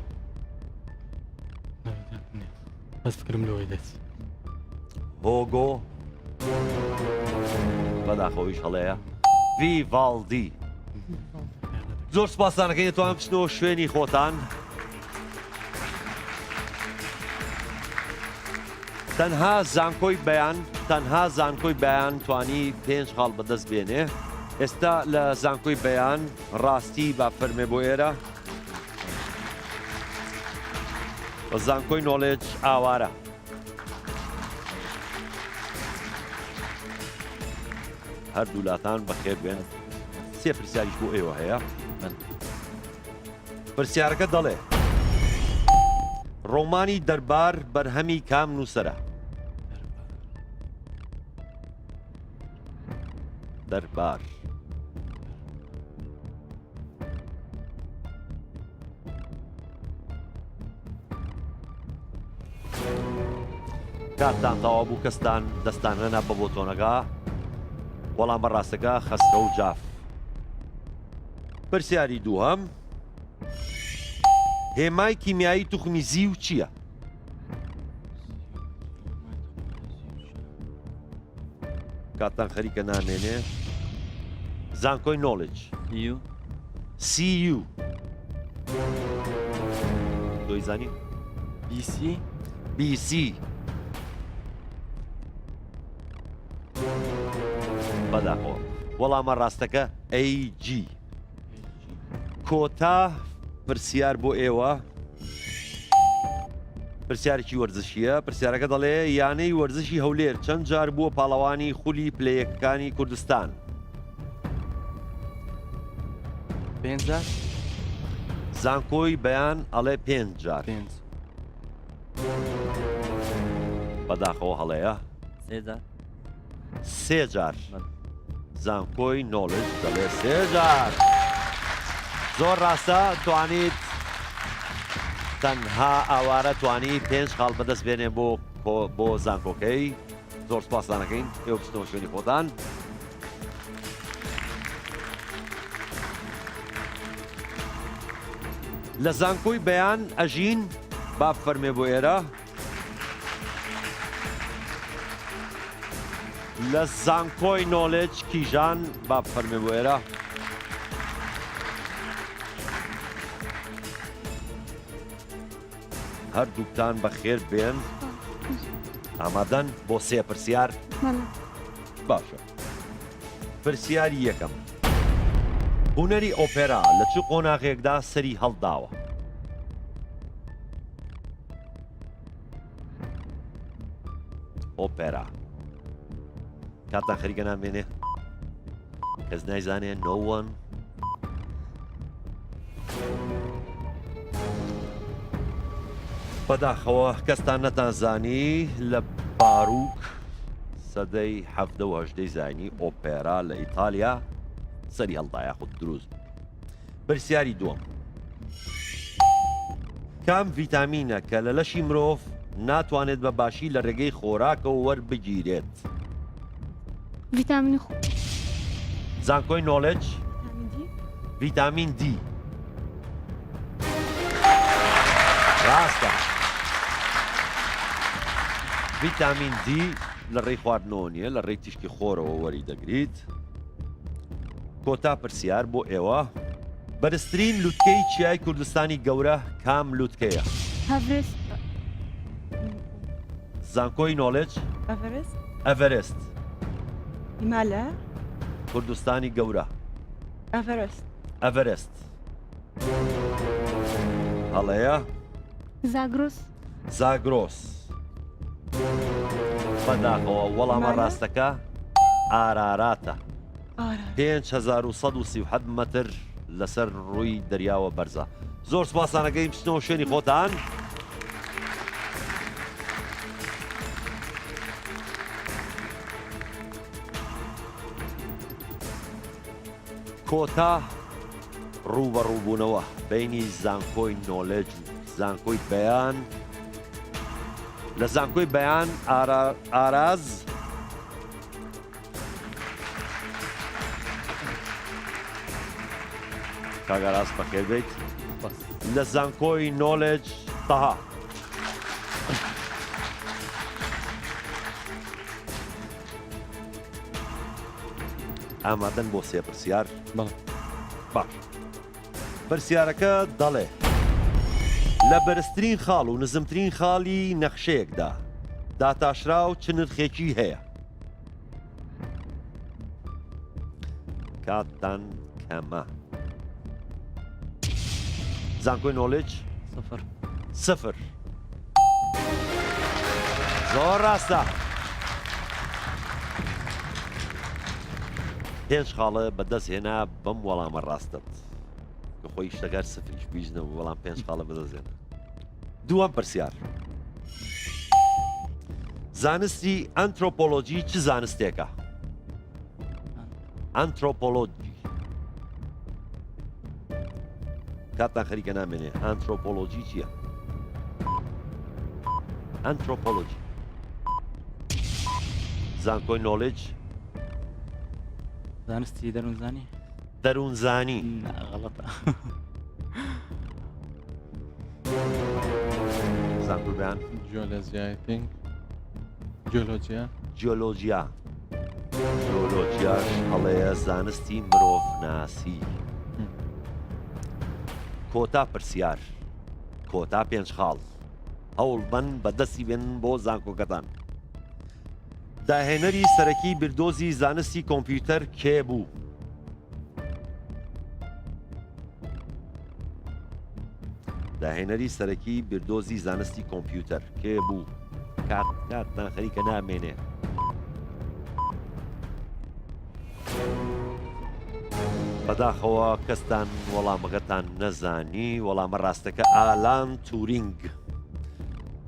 بەس فکرم لەوەی دەست. هۆگۆ بەداخەوەیش هەڵەیە. ڤیڤالدی. زۆر سپاسانەکەی دەتوانم بچنەوە شوێنی خۆتان. تەنها زانکۆی بەیان توانی 5 خاڵ بەدەست بێنێ. ئێستا لە زانکۆی بەیان ڕاستی با فەرمێ بۆ ئێرە. بە زانکۆی نۆلیج ئاوارە. هەردوو لاتان بەخێر بێن. سێ پرسیاریش بۆ ئێوە هەیە. پرسیارەکە دەڵێ ڕۆمانی دەربار بەرهەمی کام نووسەرە؟ دەربار. کاتتان تەواو بوو کەستان دەستان هێنا بە بۆتۆنەکە. وەڵام بەڕاستەکە خەسرە و جاف. پرسیاری دووهەم. هێمای کیمیایی توخمی زیو چییە؟ کاتتان خەریکە نامێنێ. زانکۆی نۆلیج. CU. دۆی زانی؟ BC. بەداخەوە. وەڵامە ڕاستەکە AG. کۆتا پرسیار بۆ ئێوە. پرسیارێکی وەرزشیە. پرسیارەکە دەڵێ یانەی وەرزشی هەولێر چەند جار بووە پاڵەوانی خولی پلەیەکەکانی کوردستان؟ 5 زانکۆی بەیان ئەڵێ 5 جار 5 بەداخەوە هەڵەیە 3 جار زانکۆی نۆلیج دەڵێ 3 جار زۆر ڕاستە توانیت تەنها ئاوارە توانی 5 خاڵ بەدەست بێنێ بۆ زانکۆکەی زۆر سپاسانەکەین ئێوە بچنەوە شوێنی خۆتان لە زانکۆی بەیان ئەژین با بفەرمێ بۆ ئێرە لە زانکۆی نۆلیج کیژان با بفەرمێ بۆ ئێرە هەردووکتان بەخێر بێن ئامادەن بۆ 3 پرسیار باشە پرسیاری یەکەم هونەری ئۆپێرا لە چ قۆناغێکدا سەری هەڵداوە ئۆپێرا کاتان خەریکە نامێنێ کەس نایزانێ نۆوەن بەداخەوە کەستان نەتانزانی لە باروک سەدەی 18 زانی ئۆپێرا لە ئیتالیا سەری هەڵدایە خود دروست پرسیاری دووەم کام ڤیتامینە کە لە لەشی مرۆڤ ناتوانێت بە باشی لە ڕێگەی خۆراکەوە وەربگیرێت ڤیتامینی زانکۆی نۆلیج ڤیتامین دی ڕاستە ڤیتامین دی لە ڕێی خواردنەوە نیە لە ڕێی تیشکی خۆرەوە وەری دەگریت کۆتا پرسیار بۆ ئێوە بەرزترین لووتکەی چیای کوردستانی گەورە کام لووتکەیە زانکۆی نۆلیج ئەڤەرست هیمالە کوردستانی گەورە ئەڤەرست هەڵەیە زاگرۆس بەداخەوە وەڵامە ڕاستەکە ئاراراتە 5137 مەتر لەسەر ڕووی دەریاوە بەرزە زۆر سپاسانەکەی بچنەوە شوێنی خۆتان کۆتا ڕووبەڕووبوونەوە بینی زانکۆی نۆلیج و زانکۆی بەیان لە زانکۆی بەیان ئاراز کاگەڕاست بەخێر بیت لە زانکۆی نۆلیج تەها ئامادەن بۆ 3 پرسیار باش پرسیارەکە دەڵێ لە بەرزترین خاڵ و نزمترین خاڵی نەخشەیەکدا داتاشراو چ نرخێکی هەیە کاتتان کەمە زانکۆی نۆلیج 0 زۆر ڕاستە 5 خاڵە بەدەست هێنا بەم وەڵامە ڕاستت کە خۆی شتەکار سفریش بیژنەوە وەڵام 5 خاڵە بەدەستێنە دووەم پرسیار زانستی ئەنترۆپۆلۆجی چ زانستێکە ئەنترۆپۆلۆجی کاتتان خەریکە نامێنێ ئەنترۆپۆلۆجی چییە ئەنترۆپۆلۆجی زانکۆی نۆلیج زانستی دەروونزانی دەروونزانی غەڵەتە زانکۆی بەیان جیۆلۆجیا جیۆلۆجیاش هەڵەیە زانستی مرۆڤناسی کۆتا پرسیار کۆتا 5 خاڵ هەوڵ بن بەدەستی بێن بۆ زانکۆکەتان داهێنەری سەرەکی بردۆزی زانستی کۆمپیوتەر کێ بوو داهێنەری سەرەکی بردۆزی زانستی کۆمپیوتەر کێ بوو کاتتان خەریکە نامێنێ بەداخەوە کەستان وەڵامەکەتان نەزانی وەڵامە ڕاستەکە ئالان تورینگ.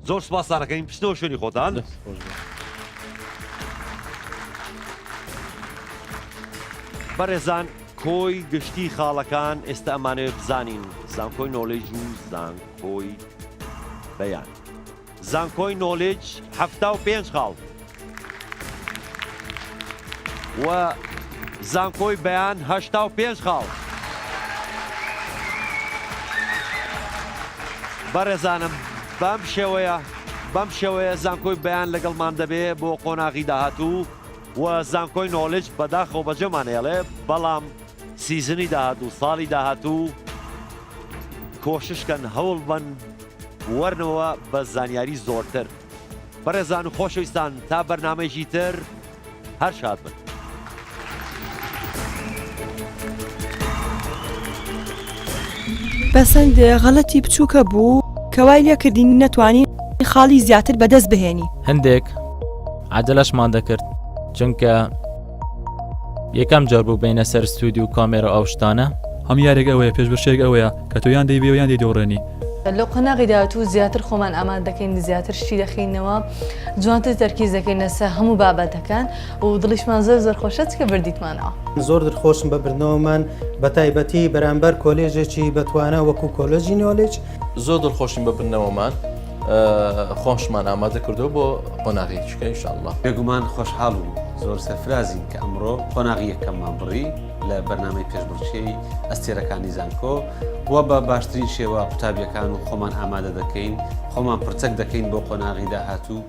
زۆر سپاسانەکەین پشتەوە شوێنی خۆتان. بەڕێزان کۆی گشتی خاڵەکان ئێستا ئەمانەوێت بزانین زانکۆی نۆلیج و زانکۆی بەیان. زانکۆی نۆلیج 75 خاڵ و زانکۆی بەیان 85 خاڵ. بەڕێزانم بەم شێوەیە زانکۆی بەیان لەگەڵمان دەبێ بۆ قۆناغی داهاتوو و زانکۆی نۆلیج بەداخەوە بەجێمانێڵێ بەڵام سیزنی داهاتوو ساڵی داهاتوو کۆششکەن هەوڵ بن وەرنەوە بە زانیاری زۆرتر. بەڕێزان و خۆشەویستان تا بەرنامەیەکی تر هەر شاد بن. بەسەند غەڵەتی بچووکە بوو کەوای لێکردین نەتوانین خاڵی زیاتر بەدەست بهێنی. هەندێک عادلەشمان دەکرد چونکە یەکەم جار بوو بینە سەر ستودی و کامێرە ئەو شتانە. هەم یارێک ئەوەیە پێشبڕکێک ئەوەیە کە تۆ یان دەیبێ و یان دەیدۆڕێنی. لەو قۆناغی داهاتوو زیاتر خۆمان ئامان دەکەین زیاتر شتی دەخینەوە جوانتر تەرکیز دەکەین لەسەر هەموو بابەتەکان و دڵیشمان زۆر خۆشە چکە بردیتمانەوە. زۆر دڵخۆشم بە بردنەوەمان بە تایبەتی بەرامبەر کۆلێژێکی بەتوانە وەکو کۆلۆژی نۆلیج. زۆر دڵخۆشین بە بردنەوەمان خۆشمان ئامادە کردو بۆ قۆناغی چکە ئینشاءالله. بێگومان خۆشحاڵ و زۆر سەرفرازین کە ئەمڕۆ قۆناغی یەکەممان بڕی لە بەرنامەی پێشبڕکێی ئەستێرەکانی زانکۆ وە بە باشترین شێوە قوتابیەکان و خۆمان ئامادە دەکەین خۆمان پرچەک دەکەین بۆ قۆناغی داهاتوو